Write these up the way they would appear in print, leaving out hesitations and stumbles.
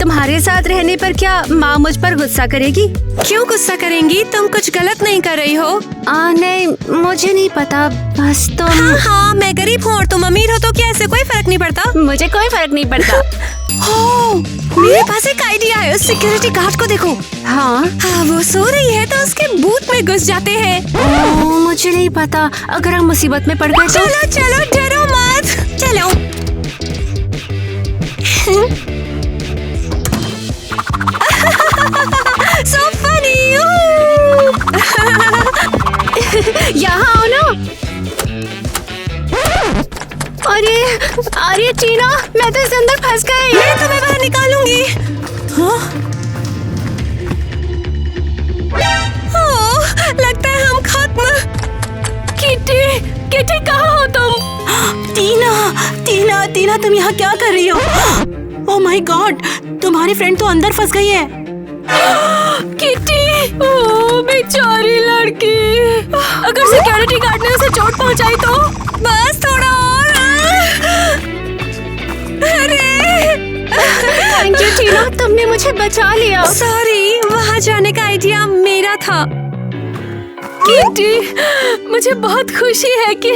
तुम्हारे साथ रहने पर क्या माँ मुझ पर गुस्सा करेगी? क्यों गुस्सा करेंगी? तुम कुछ गलत नहीं कर रही हो। नहीं, मुझे नहीं पता, बस तुम। हाँ, मैं गरीब हूँ और तुम अमीर हो तो क्या इससे कोई फर्क नहीं पड़ता? मुझे कोई फर्क नहीं पड़ता। मेरे पास एक आइडिया है। उस सिक्योरिटी गार्ड को देखो। हाँ, वो सो रही है तो उसके बूथ में घुस जाते हैं। मुझे नहीं पता, अगर हम मुसीबत में पड़ गए तो। चलो चलो, डरो मत, चलो। So funny! यहाँ आओ ना। अरे टीना, मैं तो इस अंदर फंस गई। मैं तुम्हें बाहर निकालूंगी। लगता है हम खत्म। किटी कहाँ हो तुम? टीना तुम यहाँ क्या कर रही हो? ओह माय गॉड, तुम्हारी फ्रेंड तो अंदर फंस गई है। किटी, ओह बेचारी लड़की। अगर सिक्योरिटी गार्ड ने उसे चोट पहुँचाई तो? बस थोड़ा और। अरे थैंक यू टीना, तुमने मुझे बचा लिया। सॉरी, वहाँ जाने का आइडिया मेरा था। किटी, मुझे बहुत खुशी है कि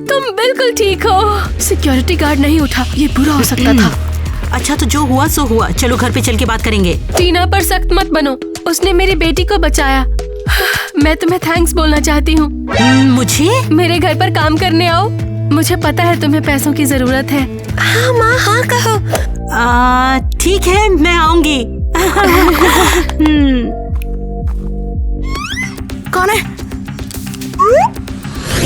तुम बिल्कुल ठीक हो। सिक्योरिटी गार्ड नहीं उठा, ये बुरा हो सकता था। अच्छा तो जो हुआ सो हुआ, चलो घर पे चल के बात करेंगे। टीना पर सख्त मत बनो, उसने मेरी बेटी को बचाया। मैं तुम्हें थैंक्स बोलना चाहती हूँ। मुझे? मेरे घर पर काम करने आओ, मुझे पता है तुम्हें पैसों की जरूरत है। हाँ माँ, हाँ कहो। ठीक है, मैं आऊंगी। कौन है?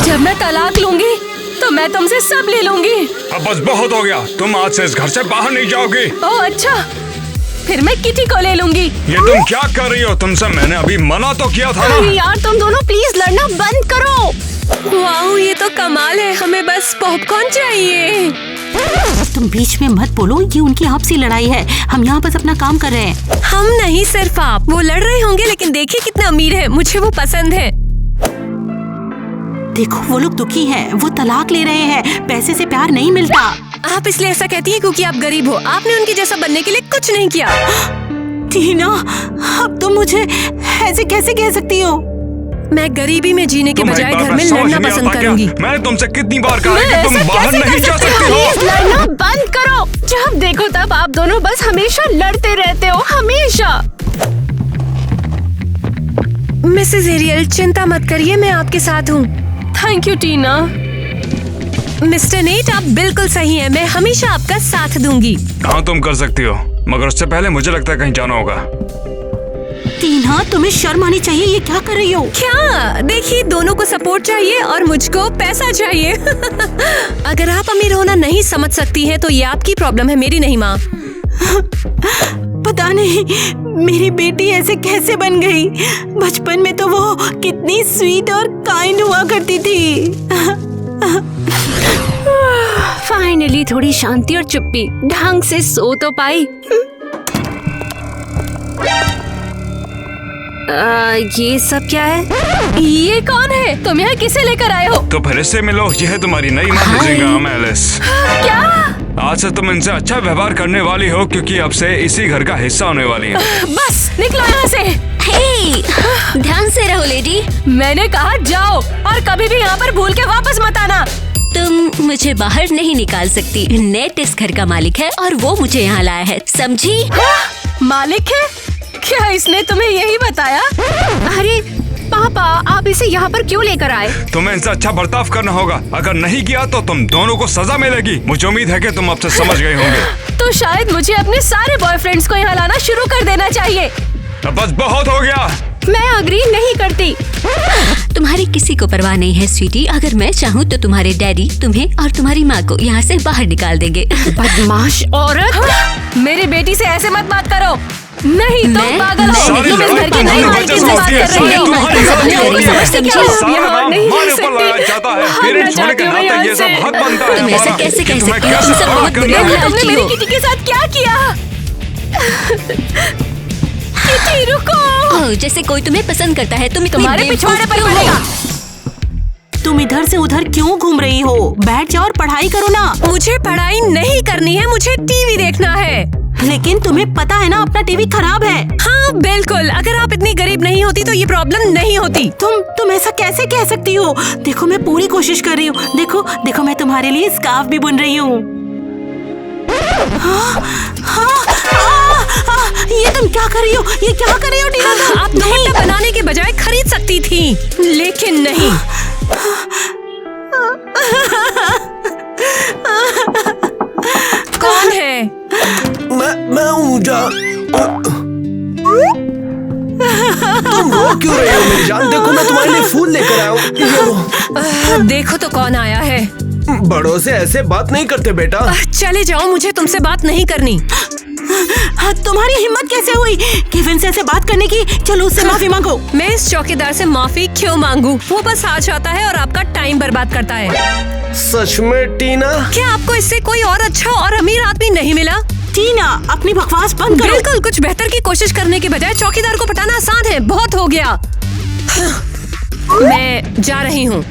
जब मैं तलाक लूंगी तो मैं तुमसे सब ले लूंगी। अब बस बहुत हो गया, तुम आज से इस घर से बाहर नहीं जाओगी। ओह अच्छा, फिर मैं किटी को ले लूंगी। ये तुम क्या कर रही हो? तुमसे मैंने अभी मना तो किया था ना। यार तुम दोनों प्लीज लड़ना बंद करो। वाह, ये तो कमाल है। हमें बस पॉपकॉर्न चाहिए। तुम बीच में मत बोलो, ये उनकी आपसी लड़ाई है। हम यहाँ बस अपना काम कर रहे हैं। हम नहीं, सिर्फ आप। वो लड़ रहे होंगे लेकिन देखिए कितना अमीर है, मुझे वो पसंद है। देखो वो लोग दुखी हैं, वो तलाक ले रहे हैं। पैसे से प्यार नहीं मिलता। आप इसलिए ऐसा कहती हैं क्योंकि आप गरीब हो। आपने उनके जैसा बनने के लिए कुछ नहीं किया। टीना, अब तुम मुझे ऐसे कैसे कह सकती हो? मैं गरीबी में जीने के बजाय घर में लड़ना पसंद करूंगी। मैंने तुमसे कितनी बार कहा है कि तुम बाहर नहीं जा सकती हो। लड़ना बंद करो। जब देखो तब आप दोनों बस हमेशा लड़ते रहते हो, हमेशा। मिसेस एरियल, चिंता मत करिए, मैं आपके साथ हूँ। Thank you Tina. Mister net, आप बिल्कुल सही हैं। मैं हमेशा आपका साथ दूंगी। हाँ तुम कर सकती हो, मगर उससे पहले मुझे लगता है कहीं जाना होगा। टीना, तुम्हें शर्म आनी चाहिए, ये क्या कर रही हो? क्या? देखिए, दोनों को सपोर्ट चाहिए और मुझको पैसा चाहिए। अगर आप अमीर होना नहीं समझ सकती हैं तो ये आपकी प्रॉब्लम है, मेरी नहीं माँ। पता नहीं मेरी बेटी ऐसे कैसे बन गई। बचपन में तो वो कितनी स्वीट और काइंड हुआ करती थी। फाइनली थोड़ी शांति और चुप्पी, ढंग से सो तो पाई। ये सब क्या है? ये कौन है? तुम यहाँ किसे लेकर आए हो? तो फिर इससे मिलो, यह है तुम्हारी नई माँ एलिस। क्या? आज से तुम इनसे अच्छा व्यवहार करने वाली हो क्योंकि अब से इसी घर का हिस्सा होने वाली है। बस निकलो यहाँ से। ध्यान से रहो लेडी। मैंने कहा जाओ और कभी भी यहाँ पर भूल के वापस मत आना। तुम मुझे बाहर नहीं निकाल सकती। नेट इस घर का मालिक है और वो मुझे यहाँ लाया है, समझी? मालिक है? क्या इसने तुम्हें यही बताया? अरे पापा, आप इसे यहाँ पर क्यों लेकर आए? तुम्हें इनसे अच्छा बर्ताव करना होगा, अगर नहीं किया तो तुम दोनों को सजा मिलेगी। मुझे उम्मीद है कि तुम अब से समझ गए होंगे। तो शायद मुझे अपने सारे बॉयफ्रेंड्स को यहाँ लाना शुरू कर देना चाहिए। अब बस बहुत हो गया। मैं अग्री नहीं करती। तुम्हारी किसी को परवाह नहीं है स्वीटी। अगर मैं चाहूँ तो तुम्हारे डैडी तुम्हें और तुम्हारी माँ को यहाँ से बाहर निकाल देंगे। बदमाश औरत, मेरी बेटी से ऐसे मत बात करो। नहीं तो पागल हो। तुम इस घर की नई मालकिन से बात कर रही हो। तुम ऐसे कैसे कह सकती हो? तुम सब बहुत बुरे तुमने मेरी किटी के साथ क्या किया? किटी रुको। जैसे कोई तुम्हें पसंद करता है, तुम तुम्हारे पिछवाड़े पर पड़ेगा। तुम इधर से उधर क्यों घूम रही हो? बैठ जाओ और पढ़ाई करो ना। मुझे पढ़ाई नहीं करनी है, मुझे टीवी देखना है। लेकिन तुम्हें पता है ना अपना टीवी खराब है। हाँ बिल्कुल, अगर आप इतनी गरीब नहीं होती तो ये प्रॉब्लम नहीं होती। तुम ऐसा कैसे कह सकती हो? देखो मैं पूरी कोशिश कर रही हूँ। देखो देखो मैं तुम्हारे लिए स्कार्फ भी बुन रही हूँ। ये तुम क्या कर रही हो? ये क्या कर रही हो टीना? आप दुपट्टा बनाने के बजाय खरीद सकती थी, लेकिन नहीं। कौन है? मैं हूँ तुम रो क्यों रहे हो मेरी जान? देखो मैं तुम्हारे लिए फूल लेकर आया हूँ। देखो तो कौन आया है। बड़ों से ऐसे बात नहीं करते बेटा। चले जाओ, मुझे तुमसे बात नहीं करनी। तुम्हारी हिम्मत कैसे हुई केविन से ऐसे बात करने की? चलो उससे माफी मांगो। मैं इस चौकीदार से माफी क्यों मांगू? वो बस आ जाता है और आपका टाइम बर्बाद करता है। सच में टीना? क्या आपको इससे कोई और अच्छा और अमीर आदमी नहीं मिला? टीना अपनी बकवास बंद करो। बिल्कुल, कुछ बेहतर की कोशिश करने के बजाय चौकीदार को पटाना आसान है। बहुत हो गया। मैं जा रही हूँ।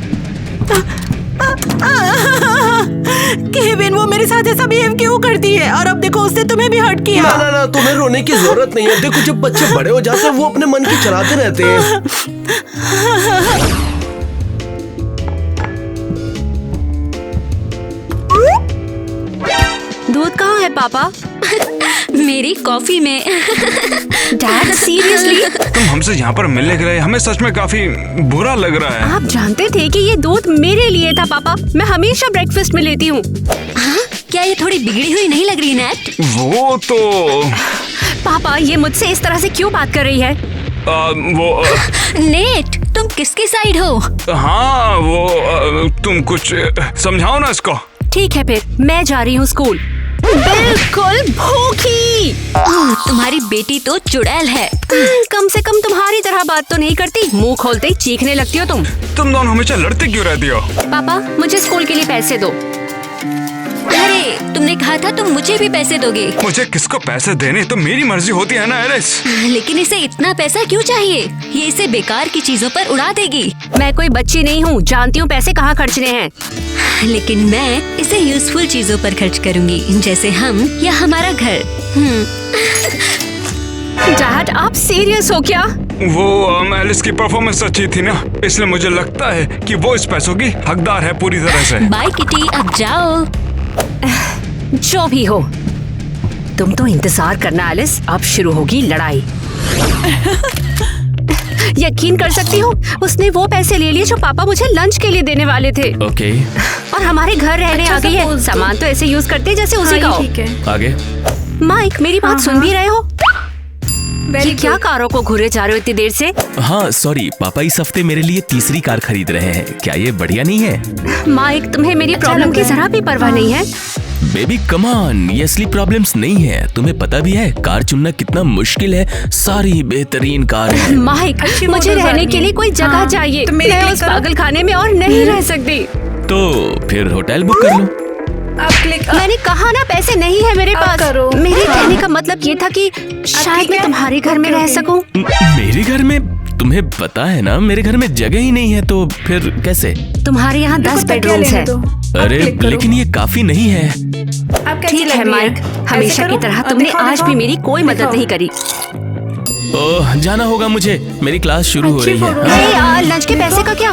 केविन वो मेरे साथ ऐसा बिहेव क्यों करती है? और अब देखो उसने तुम्हें भी हर्ट किया। ना तुम्हें रोने की जरूरत नहीं है। देखो जब बच्चे बड़े हो जाते हैं वो अपने मन की चलाते रहते हैं। दूध कहाँ है पापा? मेरी कॉफी में। Dad seriously? तुम हमसे यहाँ पर मिलने के लिए, हमें सच में काफी बुरा लग रहा है। आप जानते थे कि ये दूध मेरे लिए था पापा। मैं हमेशा ब्रेकफास्ट में लेती हूँ। हाँ? क्या ये थोड़ी बिगड़ी हुई नहीं लग रही नेट? वो तो पापा ये मुझसे इस तरह से क्यों बात कर रही है? नेट तुम किसकी साइड हो? हाँ तुम कुछ समझाओ ना इसको। ठीक है फिर मैं जा रही हूँ स्कूल। बिल्कुल भूखी। तुम्हारी बेटी तो चुड़ैल है। कम से कम तुम्हारी तरह बात तो नहीं करती। मुंह खोलते ही चीखने लगती हो तुम। तुम दोनों हमेशा लड़ते क्यों रहती हो? पापा मुझे स्कूल के लिए पैसे दो। अरे तुमने कहा था तुम मुझे भी पैसे दोगे। मुझे किसको पैसे देने तो मेरी मर्जी होती है ना एलिस। लेकिन इसे इतना पैसा क्यों चाहिए? ये इसे बेकार की चीजों पर उड़ा देगी। मैं कोई बच्ची नहीं हूँ, जानती हूँ पैसे कहाँ खर्चने हैं। लेकिन मैं इसे यूजफुल चीजों पर खर्च करूंगी, जैसे हम या हमारा घर। डैड आप सीरियस हो क्या? वो एलिस की परफॉर्मेंस अच्छी थी ना, इसलिए मुझे लगता है कि वो इस पैसों की हकदार है पूरी तरह से। बाय किटी, अब जाओ। जो भी हो, तुम तो इंतजार करना एलिस, अब शुरू होगी लड़ाई। यकीन कर सकती हो उसने वो पैसे ले लिए जो पापा मुझे लंच के लिए देने वाले थे। ओके। और हमारे घर रहने आ गई है। सामान तो ऐसे यूज करते जैसे उसी का हो। आगे। माइक मेरी बात सुन भी रहे हो? ये क्या कारों को घूरे जा रहे हो इतनी देर से? हाँ सॉरी, पापा इस हफ्ते मेरे लिए तीसरी कार खरीद रहे हैं। क्या ये बढ़िया नहीं है? माइक तुम्हें मेरी प्रॉब्लम की जरा भी परवाह नहीं है? बेबी कम ऑन, ये असली प्रॉब्लम्स नहीं है। तुम्हें पता भी है कार चुनना कितना मुश्किल है। सारी बेहतरीन कार है। माइक मुझे रहने के लिए कोई जगह चाहिए। मैं उस पागल खाने में और नहीं रह सकती। तो फिर होटल बुक कर लो। मैंने कहा ना पैसे नहीं है मेरे पास। मेरे कहने का मतलब ये था कि शायद मैं तुम्हारे घर में रह सकूं। मेरे घर में? तुम्हें पता है ना मेरे घर में जगह ही नहीं है, तो फिर कैसे? तुम्हारे यहाँ 10 बेडरूम्स है। अरे लेकिन ये काफी नहीं है। ठीक है माइक, हमेशा की तरह तुमने आज भी मेरी कोई मदद नहीं करी। ओह जाना होगा मुझे, मेरी क्लास शुरू हो रही है। लंच के पैसे का क्या?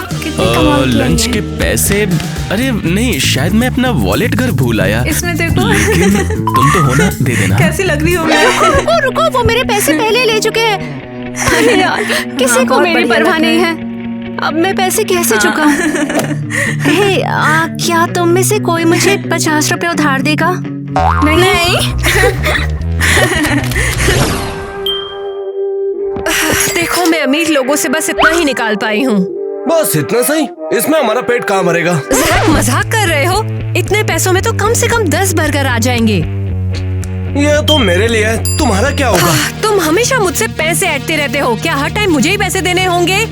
लंच के पैसे? अरे नहीं, शायद मैं अपना वॉलेट घर भूल आया। इसमें देखो। लेकिन तुम तो हो ना, दे देना। कैसी लग रही हो मैं? रुको वो मेरे पैसे पहले ले चुके हैं। अरे यार, किसी को मेरी परवाह नहीं है। अब मैं पैसे कैसे चुकाऊं? क्या तुम में से कोई मुझे 50 रुपए उधार देगा? नहीं। देखो मैं अमीर लोगों से बस इतना ही निकाल पाई हूँ। बस इतना सही? इसमें हमारा पेट कहाँ भरेगा? जरा मजाक कर रहे हो? इतने पैसों में तो कम से कम 10 बर्गर आ जाएंगे। ये तो मेरे लिए है, तुम्हारा क्या होगा? तुम हमेशा मुझसे पैसे ऐंठते रहते हो। क्या हर टाइम मुझे ही पैसे देने होंगे?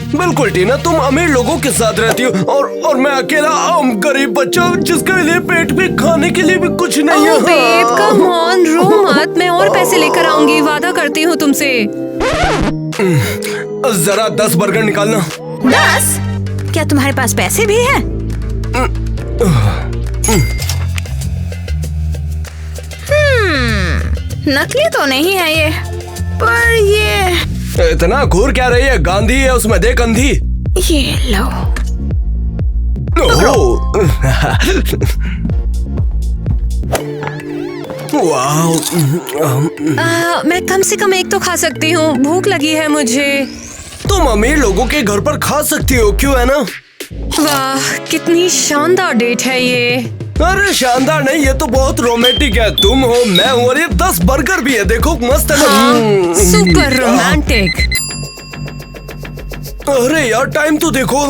बिल्कुल टीना, तुम अमीर लोगों के साथ रहती हो और मैं अकेला गरीब बच्चा जिसके लिए पेट पे खाने के लिए भी कुछ नहीं है। बेब कम ऑन, रो मत। मैं और पैसे लेकर आऊंगी, वादा करती हूँ तुमसे। जरा 10 बर्गर निकालना। 10? क्या तुम्हारे पास पैसे भी हैं? नकली तो नहीं है ये, पर ये इतना घूर क्या रही है? गांधी है उसमें, देख अंधी। ये लो। वाह, मैं कम से कम एक तो खा सकती हूँ, भूख लगी है मुझे। तुम अमीर लोगों के घर पर खा सकती हो, क्यों है ना? वाह, कितनी शानदार डेट है ये। अरे शानदार नहीं, ये तो बहुत रोमांटिक है। तुम हो, मैं हूँ, और ये 10 बर्गर भी है, देखो मस्त है ना? हाँ, सुपर रोमांटिक। अरे यार टाइम तो देखो,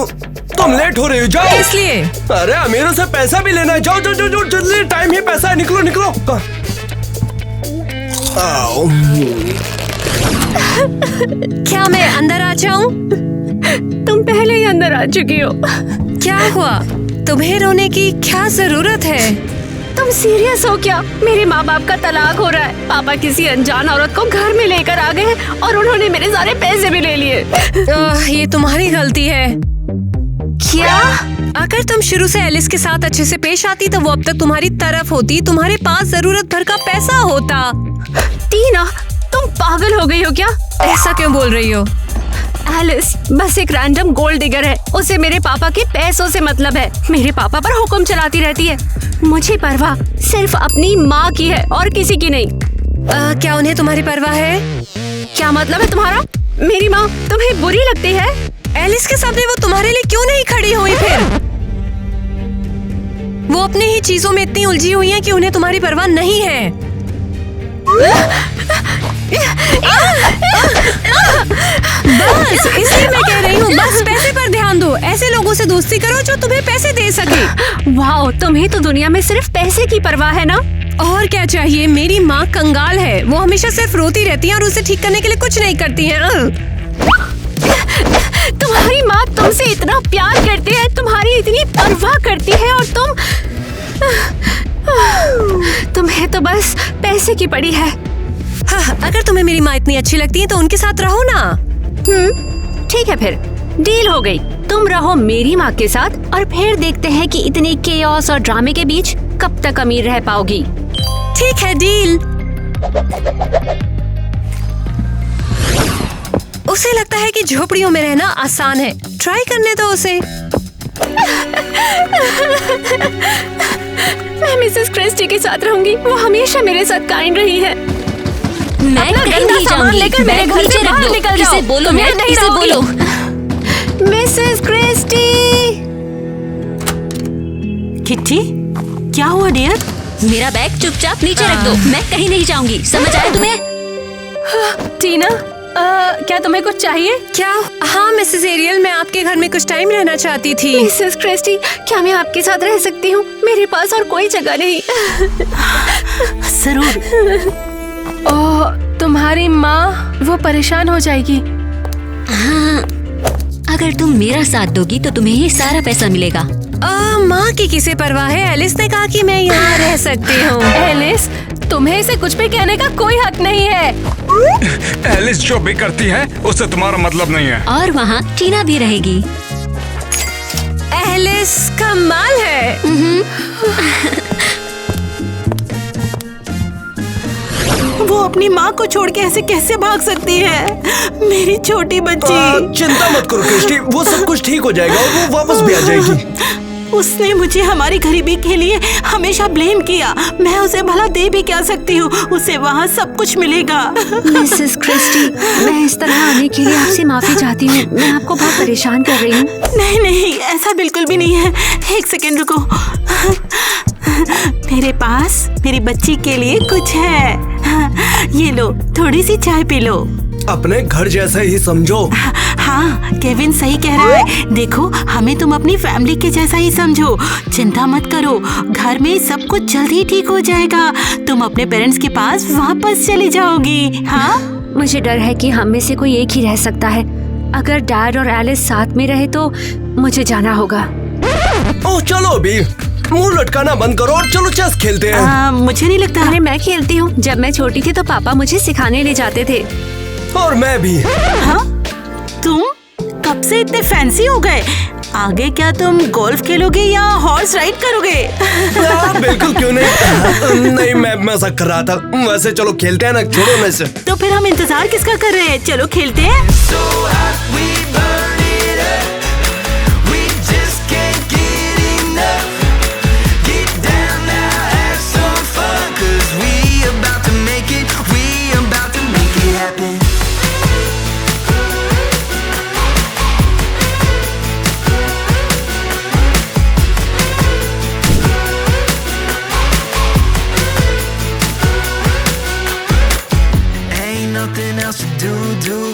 तुम लेट हो रही हो, जाओ। इसलिए अरे अमीरों से पैसा भी लेना है, जाओ जाओ जाओ, जल्दी, टाइम ही पैसा है, निकलो निकलो। आओ। क्या मैं अंदर आ जाऊं? तुम पहले ही अंदर आ चुकी हो। क्या हुआ? तुम्हें रोने की क्या जरूरत है? तुम सीरियस हो क्या? मेरे माँ बाप का तलाक हो रहा है। पापा किसी अनजान औरत को घर में लेकर आ गए और उन्होंने मेरे सारे पैसे भी ले लिए। ये तुम्हारी गलती है। क्या? अगर तुम शुरू से एलिस के साथ अच्छे से पेश आती तो वो अब तक तुम्हारी तरफ होती, तुम्हारे पास जरूरत भर का पैसा होता। टीना, तुम पागल हो गई हो क्या? ऐसा क्यों बोल रही हो? एलिस बस एक रैंडम गोल्ड डिगर है, उसे मेरे पापा के पैसों से मतलब है। मेरे पापा पर हुक्म चलाती रहती है। मुझे परवाह सिर्फ अपनी माँ की है और किसी की नहीं। क्या उन्हें तुम्हारी परवाह है? क्या मतलब है तुम्हारा? मेरी माँ तुम्हें बुरी लगती है? एलिस के सामने वो तुम्हारे लिए क्यों नहीं खड़ी हुई फिर? वो अपनी ही चीजों में इतनी उलझी हुई है कि उन्हें तुम्हारी परवाह नहीं है। बस इसलिए मैं कह रही हूँ, बस पैसे पर ध्यान दो। ऐसे लोगों से दोस्ती करो जो तुम्हें पैसे दे सके। वाह, तुम्हें तो दुनिया में सिर्फ पैसे की परवाह है ना? और क्या चाहिए? मेरी माँ कंगाल है, वो हमेशा सिर्फ रोती रहती है और उसे ठीक करने के लिए कुछ नहीं करती है। तुम्हारी माँ तुमसे इतना प्यार करती है, तुम्हारी इतनी परवाह करती है, और तुम्हें तो बस पैसे की पड़ी है। हाँ, अगर तुम्हें मेरी माँ इतनी अच्छी लगती है तो उनके साथ रहो ना। ठीक है, फिर डील हो गई। तुम रहो मेरी माँ के साथ और फिर देखते हैं कि इतने केओस और ड्रामे के बीच कब तक अमीर रह पाओगी। ठीक है, डील। उसे लगता है कि झोपड़ियों में रहना आसान है, ट्राई करने दो उसे। मैं मिसेस क्रिस्टी के साथ रहूंगी, वो हमेशा मेरे साथ काइंड रही है। मैं कहीं नहीं जाऊंगी, लेकर मेरे घर से बाहर निकल जाओ। इसे बोलो, मैं मैं नहीं इसे रहूंगी। बोलो। Mrs Christie. किट्टी, क्या हुआ डियर? मेरा बैग चुपचाप नीचे रख दो, मैं कहीं नहीं जाऊंगी, समझ आया तुम्हें? टीना, क्या तुम्हें कुछ चाहिए? क्या? हाँ मिसेस एरियल, मैं आपके घर में कुछ टाइम रहना चाहती थी। मिसेस क्रिस्टी, क्या मैं आपके साथ रह सकती हूँ? मेरे पास और कोई जगह नहीं। जरूर। ओह, तुम्हारी माँ वो परेशान हो जाएगी। हाँ, अगर तुम मेरा साथ दोगी तो तुम्हें ये सारा पैसा मिलेगा। माँ की किसे परवाह है? एलिस ने कहा कि मैं यहाँ रह सकती हूँ। एलिस, तुम्हें इसे कुछ भी कहने का कोई हक नहीं है। एलिस जो भी करती है उससे तुम्हारा मतलब नहीं है। और वहाँ टीना भी रहेगी। एलिस कमाल है। वो अपनी माँ को छोड़ के ऐसे कैसे भाग सकती है? मेरी छोटी बच्ची। चिंता मत करो क्रिस्टी, वो सब कुछ ठीक हो जाएगा और वो वापस भी आ जाएगी। उसने मुझे हमारी गरीबी के लिए हमेशा ब्लेम किया। मैं उसे भला दे भी क्या सकती हूँ? उसे वहाँ सब कुछ मिलेगा। मिसेस क्रिस्टी, मैं इस तरह आने के लिए आपसे माफी चाहती हूँ। मैं आपको बहुत परेशान कर रही हूँ। नहीं नहीं, ऐसा बिल्कुल भी नहीं है। एक सेकंड रुको। मेरे पास मेरी बच्ची के लिए कुछ है। ये लो, थोड़ी सी चाय पी लो। अपने घर जैसा ही समझो। हाँ, केविन सही कह रहा है। देखो, हमें तुम अपनी फैमिली के जैसा ही समझो। चिंता मत करो, घर में सब कुछ जल्दी ठीक हो जाएगा। तुम अपने पेरेंट्स के पास वापस चली जाओगी। हाँ, मुझे डर है कि हम में से कोई एक ही रह सकता है। अगर डैड और एलिस साथ में रहे तो मुझे जाना होगा। ओह चलो अभी मुंह लटकाना बंद करो और चलो चेस खेलते हैं। मुझे नहीं लगता। अरे मैं खेलती हूँ। जब मैं छोटी थी तो पापा मुझे सिखाने ले जाते थे। और मैं भी। हाँ? तुम कब से इतने फैंसी हो गए? आगे क्या तुम गोल्फ खेलोगे या हॉर्स राइड करोगे? बिल्कुल, क्यों नहीं। नहीं, मैं मजाक कर रहा था। वैसे चलो खेलते हैं ना, छोड़ो ना इसे। तो फिर हम इंतजार किसका कर रहे हैं? चलो खेलते हैं।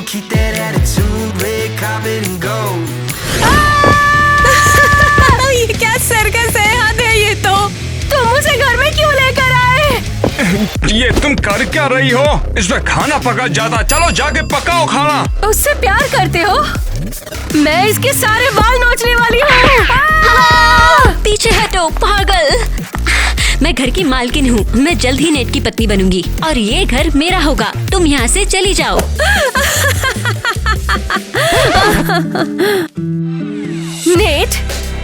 Keep that attitude, red carpet and gold. ये क्या सर्कस है? हद है ये तो। तुम मुझे घर में क्यों लेकर आए? ये तुम कर क्या रही हो? इसमें खाना पका जाता। चलो जाके पकाओ खाना। उससे प्यार करते हो? मैं इसके सारे बाल नोचने वाली हूँ। पीछे हटो पागल। मैं घर की मालकिन हूँ। मैं जल्द ही नेट की पत्नी बनूंगी और ये घर मेरा होगा। तुम यहाँ से चली जाओ। नेट,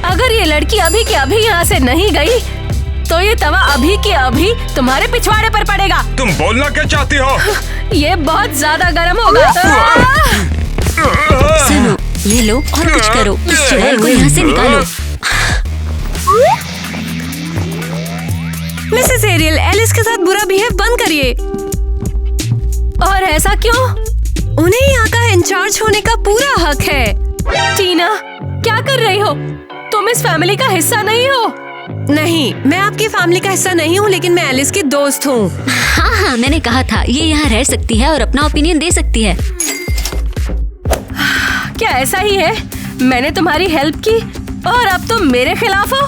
अगर ये लड़की अभी के अभी यहाँ से नहीं गई तो ये तवा अभी के अभी तुम्हारे पिछवाड़े पर पड़ेगा। तुम बोलना क्या चाहती हो? ये बहुत ज्यादा गर्म होगा। सुनो, ये लो और कुछ करो। इस चुड़ैल को यहाँ से निकालो। मिसेस एरियल, एलिस के साथ बुरा बिहेव बंद करिए। और ऐसा क्यों? उन्हें यहाँ का इंचार्ज होने का पूरा हक है। टीना, क्या कर रही हो? तुम इस फैमिली का हिस्सा नहीं हो। नहीं, मैं आपकी फैमिली का हिस्सा नहीं हूँ, लेकिन मैं एलिस की दोस्त हूँ। हाँ, मैंने कहा था ये यहाँ रह सकती है और अपना ओपिनियन दे सकती है। क्या ऐसा ही है? मैंने तुम्हारी हेल्प की और अब तुम मेरे खिलाफ हो?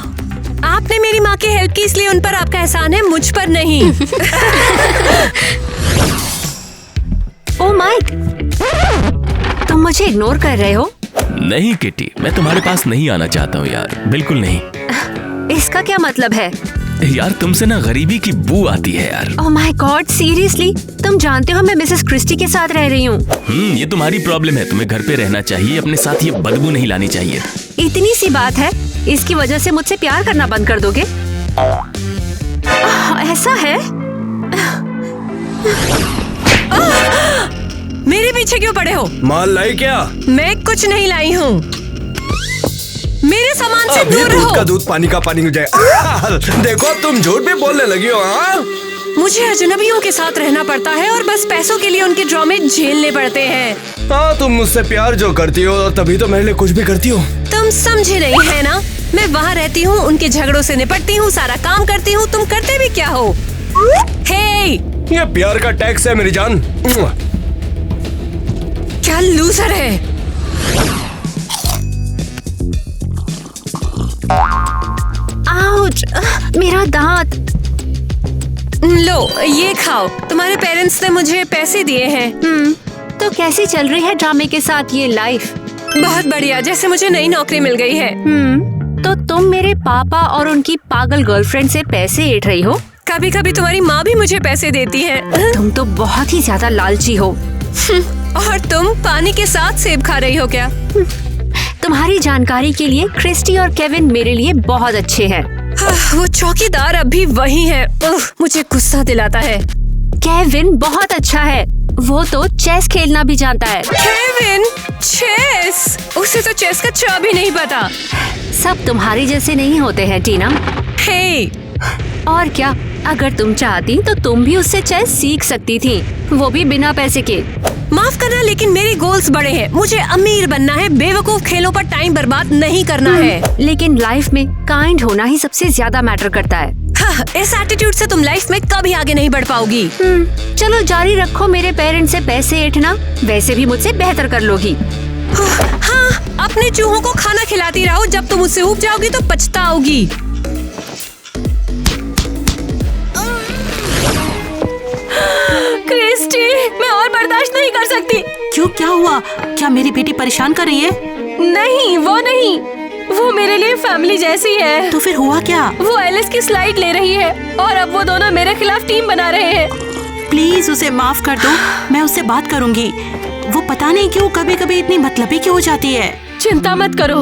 आपने मेरी माँ की हेल्प की, इसलिए उन पर आपका एहसान है, मुझ पर नहीं। ओह माइक, तुम मुझे इग्नोर कर रहे हो? नहीं किटी, मैं तुम्हारे पास नहीं आना चाहता हूँ यार, बिल्कुल नहीं। इसका क्या मतलब है? यार तुमसे ना गरीबी की बू आती है यार। Oh my God, seriously? तुम जानते हो मैं मिसेस क्रिस्टी के साथ रह रही हूँ। ये तुम्हारी प्रॉब्लम है। तुम्हें घर पे रहना चाहिए, अपने साथ ये बदबू नहीं लानी चाहिए। इतनी सी बात है, इसकी वजह से मुझसे प्यार करना बंद कर दोगे? ऐसा है? मेरे पीछे क्यों पड़े हो? माल लाई क्या? मैं कुछ नहीं लाई हूँ। मेरे सामान से दूर दूध रहो। का दूध पानी का पानी हो जाए। देखो तुम झूठ भी बोलने लगी हो। हाँ, मुझे अजनबियों के साथ रहना पड़ता है और बस पैसों के लिए उनके ड्रामे झेलने पड़ते हैं। हाँ, तुम मुझसे प्यार जो करती हो तभी तो मेरे लिए कुछ भी करती हो। तुम समझे नहीं है ना? मैं वहाँ रहती हूँ, उनके झगड़ों से निपटती हूँ, सारा काम करती हूँ। तुम करते भी क्या हो? हे! ये प्यार का टैक्स है मेरी जान। क्या लूजर है। आउच, मेरा दांत। लो ये खाओ, तुम्हारे पेरेंट्स ने मुझे पैसे दिए हैं। तो कैसी चल रही है ड्रामे के साथ ये लाइफ? बहुत बढ़िया, जैसे मुझे नई नौकरी मिल गई है। तो तुम मेरे पापा और उनकी पागल गर्लफ्रेंड से पैसे ऐंठ रही हो? कभी कभी तुम्हारी माँ भी मुझे पैसे देती है। तुम तो बहुत ही ज्यादा लालची हो। और तुम पानी के साथ सेब खा रही हो क्या? तुम्हारी जानकारी के लिए क्रिस्टी और केविन मेरे लिए बहुत अच्छे हैं। वो चौकीदार अभी वही है। मुझे गुस्सा दिलाता है। केविन बहुत अच्छा है, वो तो चेस खेलना भी जानता है। Kevin chess? उसे तो चेस का च भी नहीं पता। सब तुम्हारी जैसे नहीं होते हैं टीना। हे! और क्या, अगर तुम चाहती तो तुम भी उससे चेस सीख सकती थी, वो भी बिना पैसे के। माफ करना, लेकिन मेरे गोल्स बड़े हैं। मुझे अमीर बनना है, बेवकूफ खेलों पर टाइम बर्बाद नहीं करना है। लेकिन लाइफ में काइंड होना ही सबसे ज्यादा मैटर करता है। हाँ, इस एटीट्यूड से तुम लाइफ में कभी आगे नहीं बढ़ पाओगी। चलो जारी रखो मेरे पेरेंट्स से पैसे ऐंठना, वैसे भी मुझसे बेहतर कर लोगी। हाँ, अपने चूहों को खाना खिलाती रहो, जब तुम उससे ऊब जाओगी तो पछताओगी। क्रिस्टी, मैं और बर्दाश्त नहीं कर सकती। क्यों, क्या हुआ? क्या मेरी बेटी परेशान कर रही है? नहीं, वो नहीं, वो मेरे लिए फैमिली जैसी है। तो फिर हुआ क्या? वो एलिस की स्लाइड ले रही है और अब वो दोनों मेरे खिलाफ टीम बना रहे हैं। प्लीज उसे माफ कर दो, मैं उससे बात करूंगी। वो पता नहीं क्यों कभी कभी इतनी मतलबी क्यों हो जाती है। चिंता मत करो,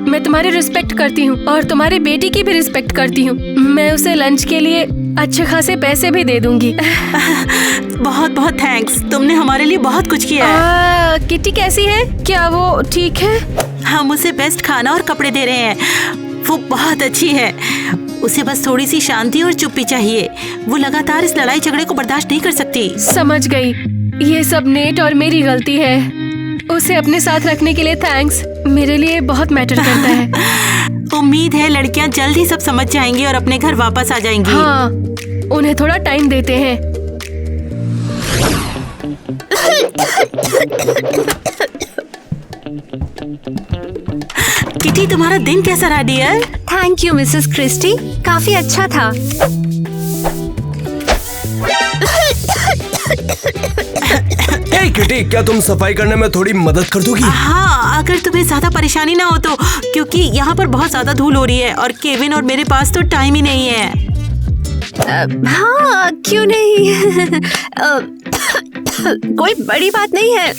मैं तुम्हारी रिस्पेक्ट करती हूँ और तुम्हारी बेटी की भी रिस्पेक्ट करती हूँ। मैं उसे लंच के लिए अच्छे खासे पैसे भी दे दूंगी। बहुत बहुत थैंक्स, तुमने हमारे लिए बहुत कुछ किया है। किटी कैसी है? क्या वो ठीक है? हम उसे बेस्ट खाना और कपड़े दे रहे हैं। वो बहुत अच्छी है। उसे बस थोड़ी सी शांति और चुप्पी चाहिए। वो लगातार इस लड़ाई झगड़े को बर्दाश्त नहीं कर सकती। समझ गई, ये सब नेट और मेरी गलती है। उसे अपने साथ रखने के लिए थैंक्स, मेरे लिए बहुत मैटर करता है। उम्मीद है लड़कियां जल्द ही सब समझ जाएंगी और अपने घर वापस आ जाएंगी। हाँ, उन्हें थोड़ा टाइम देते हैं। किटी, तुम्हारा दिन कैसा रहा dear? Thank you Mrs Christie, काफी अच्छा था। हे किटी, क्या तुम सफाई करने में थोड़ी मदद कर दोगी? हाँ, अगर तुम्हें ज्यादा परेशानी ना हो तो, क्योंकि यहाँ पर बहुत ज्यादा धूल हो रही है और केविन और मेरे पास तो टाइम ही नहीं है। हाँ, क्यों नहीं। कोई बड़ी बात नहीं है।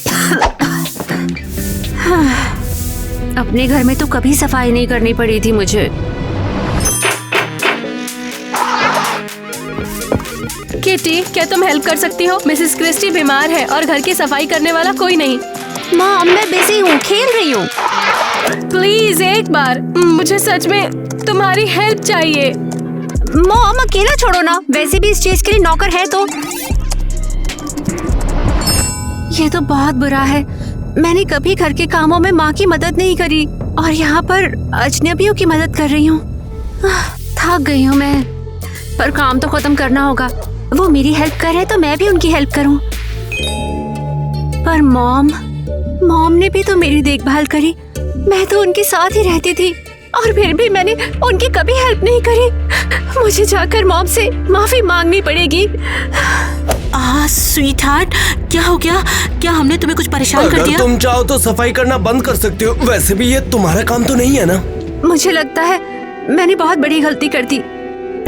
अपने घर में तो कभी सफाई नहीं करनी पड़ी थी मुझे। किटी, क्या तुम हेल्प कर सकती हो? मिसेस क्रिस्टी बीमार है और घर की सफाई करने वाला कोई नहीं। माँ, मैं बिजी हूँ, खेल रही हूँ। प्लीज एक बार, मुझे सच में तुम्हारी हेल्प चाहिए। मॉम, अकेला छोड़ो ना, वैसे भी इस चीज के लिए नौकर है तो। ये तो बहुत बुरा है। मैंने कभी घर के कामों में माँ की मदद नहीं करी और यहाँ पर अजनबियों की मदद कर रही हूँ। थक गई हूँ मैं, पर काम तो खत्म करना होगा। वो मेरी हेल्प कर रहे तो मैं भी उनकी हेल्प करूँ। पर मॉम ने भी तो मेरी देखभाल करी। मैं तो उनके साथ ही रहती थी और फिर भी मैंने उनकी कभी हेल्प नहीं करी। मुझे जाकर मॉम से माफी मांगनी पड़ेगी। स्वीट हार्ट, क्या हो गया? क्या हमने तुम्हें कुछ परेशान कर अगर दिया? तुम चाहो तो सफाई करना बंद कर सकती हो। वैसे भी ये तुम्हारा काम तो नहीं है ना। मुझे लगता है मैंने बहुत बड़ी गलती कर दी।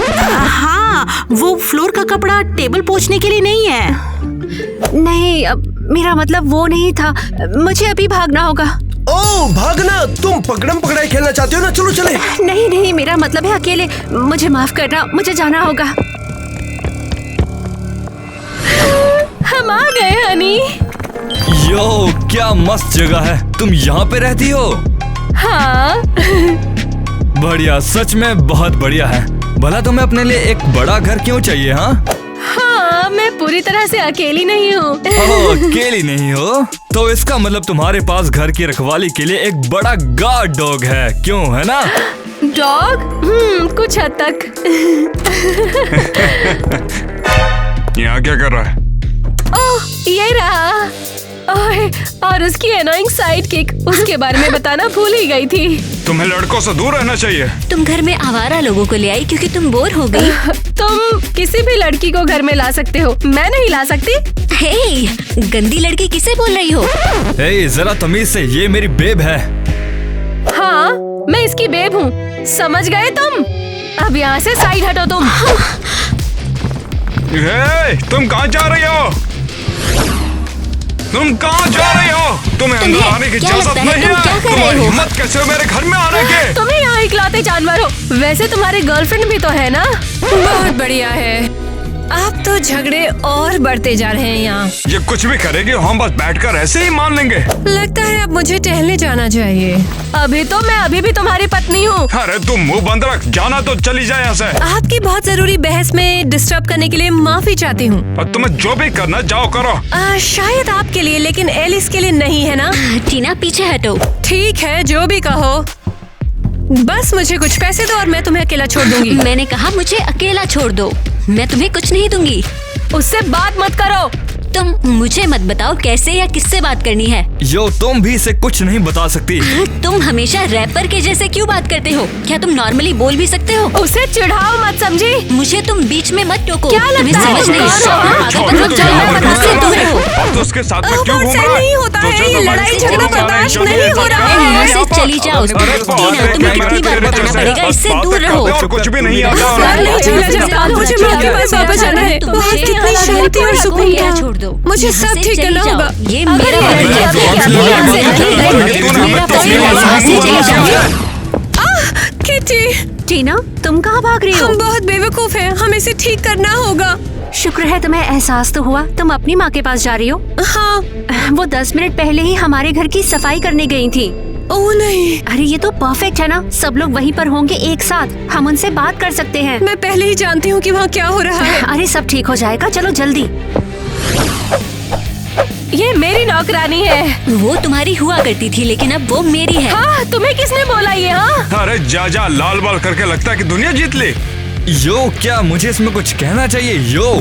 हाँ, वो फ्लोर का कपड़ा टेबल पोंछने के लिए नहीं है। नहीं, मेरा मतलब वो नहीं था। मुझे अभी भागना होगा। ओह, भागना? तुम पकड़म पकड़ाई खेलना चाहती हो ना? चलो चले। नहीं, मेरा मतलब है अकेले। मुझे माफ करना, मुझे जाना होगा। हम आ गए हनी। यो, क्या मस्त जगह है। तुम यहाँ पे रहती हो? हाँ। बढ़िया, सच में बहुत बढ़िया है। भला तुम्हें अपने लिए एक बड़ा घर क्यों चाहिए? हाँ, मैं पूरी तरह से अकेली नहीं हूँ। अकेली नहीं हो तो इसका मतलब तुम्हारे पास घर की रखवाली के लिए एक बड़ा गार्ड डॉग है, क्यों? है ना? डॉग? कुछ हद तक। यहाँ क्या कर रहा है? ओह, ये रहा। ओए, और उसकी एनोइंग साइड किक, उसके बारे में बताना भूल ही गई थी। तुम्हें लड़कों से दूर रहना चाहिए। तुम घर में आवारा लोगों को ले आई क्योंकि तुम बोर हो गई। तुम किसी भी लड़की को घर में ला सकते हो, मैं नहीं ला सकती। हे, गंदी लड़की किसे बोल रही हो? हे, जरा तमीज से, ये मेरी बेब है। हाँ, मैं इसकी बेब हूँ, समझ गए तुम? अब यहाँ से साइड हटो तुम। हे, तुम कहाँ जा रही हो? तुम कहाँ जा रही हो? तुम्हें अंदर आने की इजाजत नहीं है। तुम्हारी हिम्मत कैसे हो मेरे घर में आने के? तुम्हें यहाँ इकलौते जानवर हो। वैसे तुम्हारे गर्लफ्रेंड भी तो है ना? बहुत बढ़िया है। आप तो झगड़े और बढ़ते जा रहे हैं यहाँ। ये कुछ भी करेगी, हम बस बैठकर ऐसे ही मान लेंगे। लगता है अब मुझे टहलने जाना चाहिए। मैं अभी भी तुम्हारी पत्नी हूँ। अरे तुम मुंह बंद रख, जाना तो चली जाए यहाँ से। आपकी बहुत जरूरी बहस में डिस्टर्ब करने के लिए माफी चाहती हूँ। और तुम्हें जो भी करना जाओ करो। शायद आपके लिए, लेकिन एलिस के लिए नहीं है ना? टीना, पीछे हटो। ठीक है, जो भी कहो। बस मुझे कुछ पैसे दो और मैं तुम्हें अकेला छोड़ दूंगी। मैंने कहा मुझे अकेला छोड़ दो, मैं तुम्हें कुछ नहीं दूंगी। उससे बात मत करो। तुम मुझे मत बताओ कैसे या किससे बात करनी है। यो, तुम भी इसे कुछ नहीं बता सकती। तुम हमेशा रैपर के जैसे क्यों बात करते हो? क्या तुम नॉर्मली बोल भी सकते हो? उसे चिढ़ाओ मत, समझी? मुझे तुम बीच में मत टोको। क्या लगता है समझ नहीं तो उसके साथ में क्यों घूम रहा है? नहीं होता है, ये लड़ाई झगड़ा बर्दाश्त नहीं हो रहा है। यहाँ से चली जाओ। टीना, तुम्हें कितनी बार बताना पड़ेगा, इससे दूर रहो। कुछ भी नहीं आता। मुझे माँ के पास वापस जाना है। वहाँ कितनी शांति और सुकून था। दो। मुझे यहाँ सब से ठीक चली करना जाओ। होगा। ये अगर मेरा ये बच्चा लड़की है। अभी यहाँ यहाँ से से नहीं नहीं जाएगी। मेरा बच्चा यहाँ से चली जाओ। किटी, टीना, तुम कहाँ भाग रही हो? हम बहुत बेवकूफ हैं, हमें इसे ठीक करना होगा। शुक्र है तुम्हें एहसास तो हुआ। तुम अपनी माँ के पास जा रही हो? हाँ। वो 10 मिनट पहले ही हमारे घर की सफाई करने गई थी। ओह नहीं, अरे ये तो परफेक्ट है ना, सब लोग वहीं पर होंगे एक साथ, हम उनसे बात कर सकते हैं। मैं पहले ही जानती हूँ कि वहाँ क्या हो रहा है। अरे सब ठीक हो जाएगा, चलो जल्दी। ये मेरी नौकरानी है। वो तुम्हारी हुआ करती थी, लेकिन अब वो मेरी है। हाँ, तुम्हें किसने बोला ये? हाँ, अरे जा लाल बाल करके लगता है कि दुनिया जीत ली। यो, क्या मुझे इसमें कुछ कहना चाहिए? यो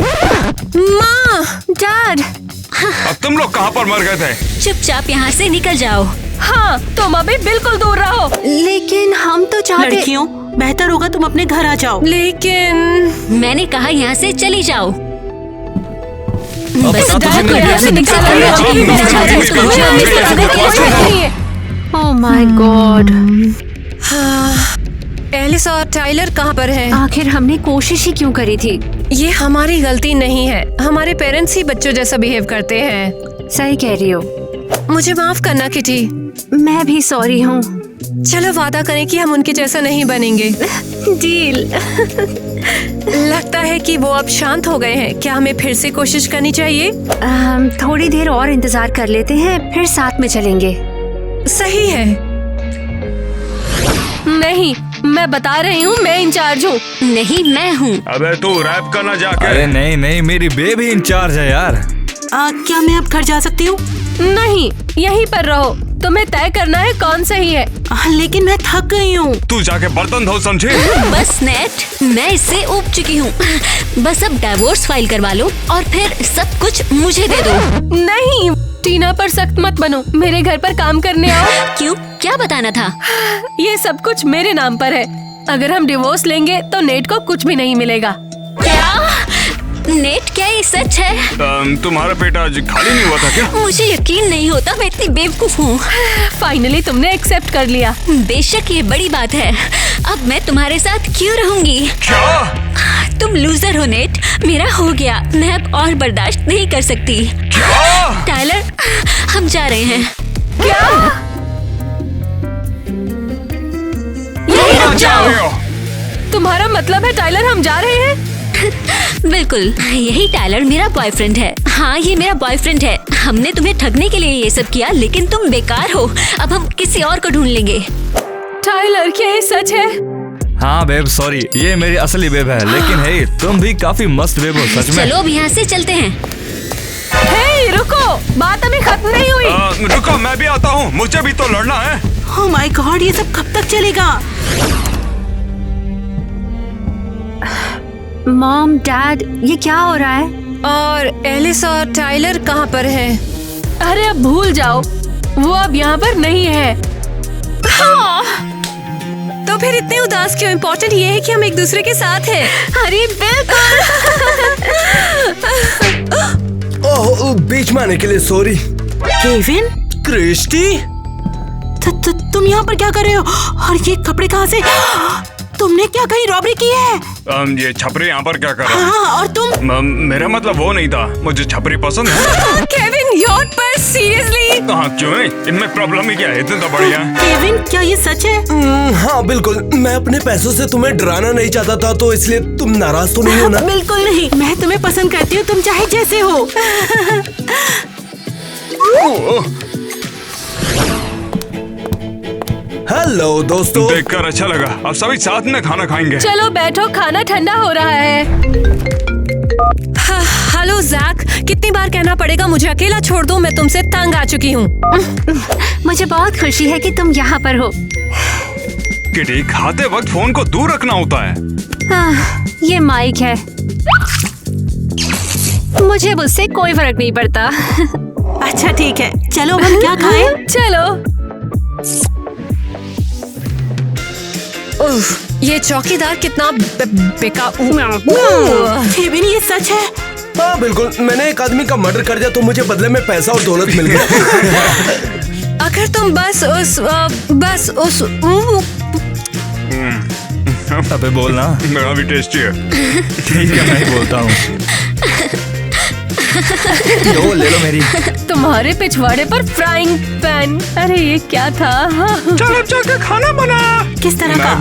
माँ, डैड, अब तुम लोग कहाँ पर मर गए थे? चुपचाप यहाँ से निकल जाओ। हाँ, तुम अभी बिल्कुल दूर रहो। लेकिन हम तो चाहते। लड़कियों, बेहतर होगा तुम अपने घर आ जाओ। लेकिन मैंने कहा यहाँ से चली जाओ। बस बता तो डर को सही, यहाँ से मैं निकाल निकाल दो। रही हूँ। मेरा घर है, उसको मुझे अभी से अगर कैसे नहीं है। ओह माय गॉड, एलिस और टाइलर कहाँ पर हैं? आखिर हमने कोशिश ही क्यों करी थी? ये हमारी गलती नहीं है, हमारे पेरेंट्स ही बच्चों जैसा बिहेव करते हैं। सही कह रही हो। मुझे माफ करना किटी। मैं भी सॉरी हूँ। चलो वादा करें कि हम उनके जैसा नहीं बनेंगे। डील। लगता है कि वो अब शांत हो गए हैं। क्या हमें फिर से कोशिश करनी चाहिए? थोड़ी देर और इंतजार कर लेते हैं, फिर साथ में चलेंगे। सही है। नहीं, मैं बता रही हूँ, मैं इंचार्ज हूँ। नहीं, मैं हूँ। अबे तू रैप करना जाके। अरे नहीं, मेरी बेबी इंचार्ज है यार। क्या मैं अब घर जा सकती हूँ? नहीं, यहीं पर रहो। तुम्हें तय करना है कौन सही है। लेकिन मैं थक गई हूँ। तू जाके बर्तन धो, समझी? बस नेट, मैं इससे ऊब चुकी हूँ। बस अब डिवोर्स फाइल करवा लो और फिर सब कुछ मुझे दे दो। नहीं, टीना पर सख्त मत बनो। मेरे घर पर काम करने आओ। क्यों, क्या बताना था? ये सब कुछ मेरे नाम पर है। अगर हम डिवोर्स लेंगे तो नेट को कुछ भी नहीं मिलेगा। क्या नेट, क्या ये सच है? तुम्हारा पेट आज खाली नहीं हुआ था क्या? मुझे यकीन नहीं होता, मैं इतनी बेवकूफ हूँ। फाइनली तुमने एक्सेप्ट कर लिया। बेशक ये बड़ी बात है। अब मैं तुम्हारे साथ क्यों रहूंगी? क्या? तुम लूजर हो नेट, मेरा हो गया। मैं अब और बर्दाश्त नहीं कर सकती। क्या? टाइलर, हम जा रहे हैं। क्या? यही रुक जाओ। तुम्हारा मतलब है टाइलर हम जा रहे हैं? बिल्कुल, यही टाइलर मेरा बॉयफ्रेंड है। हाँ, ये मेरा बॉयफ्रेंड है। हमने तुम्हें ठगने के लिए ये सब किया, लेकिन तुम बेकार हो। अब हम किसी और को ढूंढ लेंगे। टाइलर, क्या ये सच है? हाँ बेब, सॉरी, ये मेरी असली बेब है। लेकिन हे, तुम भी काफी मस्त बेब हो सच में। चलो अब यहाँ से चलते हैं। हे, रुको, बात अभी खत्म नहीं हुई। रुको, मैं भी आता हूँ, मुझे भी तो लड़ना है। ओह माय गॉड, ये सब कब तक चलेगा? मॉम, डैड, ये क्या हो रहा है? और एलिस और टाइलर कहाँ पर हैं? अरे अब भूल जाओ, वो अब यहाँ पर नहीं है। तो फिर इतने उदास क्यों? इम्पोर्टेंट ये है कि हम एक दूसरे के साथ हैं। अरे बिल्कुल। ओह, बीच में आने के लिए सॉरी। केविन, क्रिस्टी, तुम यहाँ पर क्या कर रहे हो? और ये कपड़े कहाँ से? तुमने क्या कहीं रॉबरी की है? ये छपरी यहाँ पर क्या कर रहा है? हाँ, और तुम? मेरा मतलब वो नहीं था, मुझे छपरी पसंद है। केविन, यॉट पर सीरियसली? हाँ, क्यों नहीं? इनमें प्रॉब्लम ही क्या है? इतने तो बढ़िया है। केविन, क्या ये सच है? हाँ बिल्कुल, मैं अपने पैसों से तुम्हें डराना नहीं चाहता था, तो इसलिए तुम नाराज तो नहीं हो ना? बिल्कुल नहीं, मैं तुम्हें पसंद करती हूँ, तुम चाहे जैसे हो। हेलो दोस्तों। देखकर अच्छा लगा। अब सभी साथ में खाना खाएंगे। चलो बैठो, खाना ठंडा हो रहा है। हेलो जैक, कितनी बार कहना पड़ेगा मुझे अकेला छोड़ दो? मैं तुमसे तंग आ चुकी हूँ। मुझे बहुत खुशी है कि तुम यहाँ पर हो। किटी, खाते वक्त फोन को दूर रखना होता है। ये माइक है, मुझे मुझसे कोई फर्क नहीं पड़ता। अच्छा ठीक है, चलो हम क्या खाएं? चलो। ये चौकीदार कितना बेकार। केविन, ये सच है? हाँ बिल्कुल, मैंने एक आदमी का मर्डर कर दिया, तो मुझे बदले में पैसा और दौलत मिल गया। अगर तुम बस उस अबे बोलना। मेरा भी टेस्टी है। ठीक है, मैं ही बोलता हूँ। लो ले लो मेरी। तुम्हारे पिछवाड़े पर फ्राइंग पैन। अरे ये क्या था? चल अब चल के खाना बना। किस तरह का?